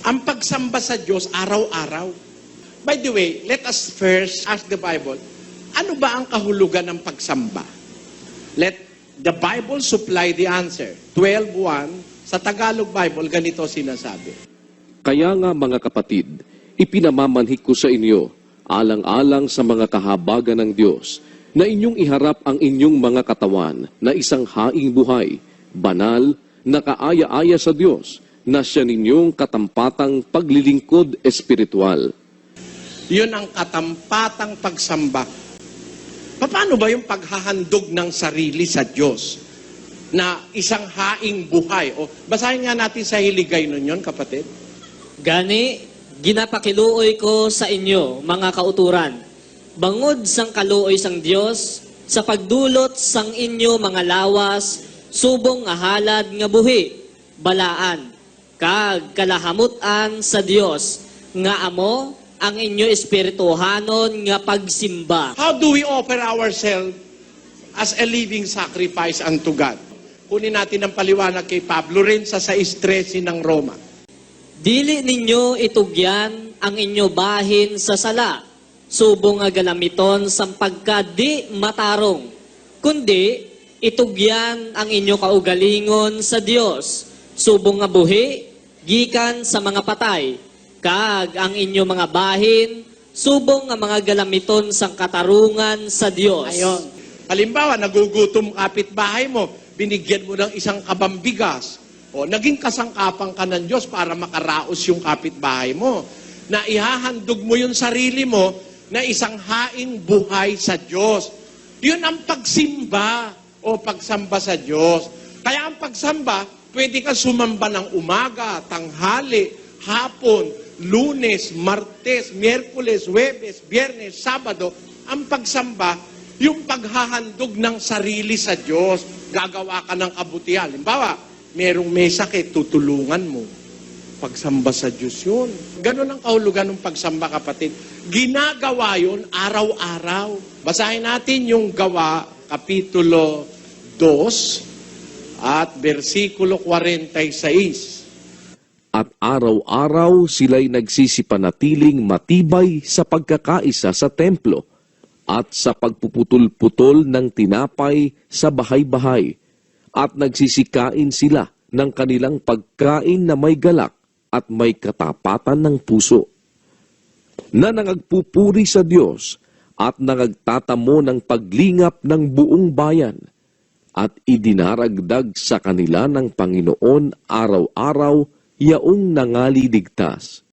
Ang pagsamba sa Diyos araw-araw. By the way, let us first ask the Bible, ano ba ang kahulugan ng pagsamba? Let the Bible supply the answer. 12:1, sa Tagalog Bible, ganito sinasabi. Kaya nga mga kapatid, ipinamamanhik ko sa inyo, alang-alang sa mga kahabagan ng Diyos, na inyong iharap ang inyong mga katawan na isang haing buhay, banal, na kaaya-aya sa Diyos, na siya ninyong katampatang paglilingkod espiritual. Yun ang katampatang pagsamba. Paano ba yung paghahandog ng sarili sa Diyos na isang haing buhay? O, basahin nga natin sa Hiligay nun yun, kapatid. Gani, ginapakiluoy ko sa inyo, mga kauturan, bangod sang kaluoy sang Dios, sa pagdulot sang inyo mga lawas, subong nga halad nga buhi, balaan, kag kalahamutan sa Dios, nga amo ang inyo espirituhanon nga pagsimba. How do we offer ourselves as a living sacrifice unto God? Kunin natin ang paliwanag kay Pablo rin sa 6:13 ng Roma. Dili ninyo itugyan ang inyo bahin sa sala, subong nga galamiton sang pagkadi matarong, kundi itugyan ang inyo kaugalingon sa Dios, subong nga buhi, gikan sa mga patay, kag ang inyo mga bahin, subong nga mga galamiton sang katarungan sa Dios. Ayon. Halimbawa, nagugutom kapitbahay mo, binigyan mo ng isang kabambigas, o naging kasangkapan ka ng Diyos para makaraos yung kapitbahay mo, na ihahandog mo yung sarili mo na isang haing buhay sa Diyos. Yun ang pagsimba o pagsamba sa Diyos. Kaya ang pagsamba, pwede ka sumamba ng umaga, tanghali, hapon, Lunes, Martes, Miyerkules, Huwebes, Biyernes, Sabado. Ang pagsamba, yung paghahandog ng sarili sa Diyos. Gagawa ka ng kabutihan. Halimbawa, merong may sakit, tutulungan mo. Pagsamba sa Diyos yun. Ganon ang kahulugan ng pagsamba, kapatid. Ginagawa yun araw-araw. Basahin natin yung Gawa, Kapitulo 2 at versikulo 46. At araw-araw sila'y nagsisipanatiling matibay sa pagkakaisa sa templo at sa pagpuputol-putol ng tinapay sa bahay-bahay, at nagsisikain sila ng kanilang pagkain na may galak at may katapatan ng puso, na nangagpupuri sa Diyos at nangagtatamo ng paglingap ng buong bayan, at idinaragdag sa kanila ng Panginoon araw-araw yaong nangaliligtas.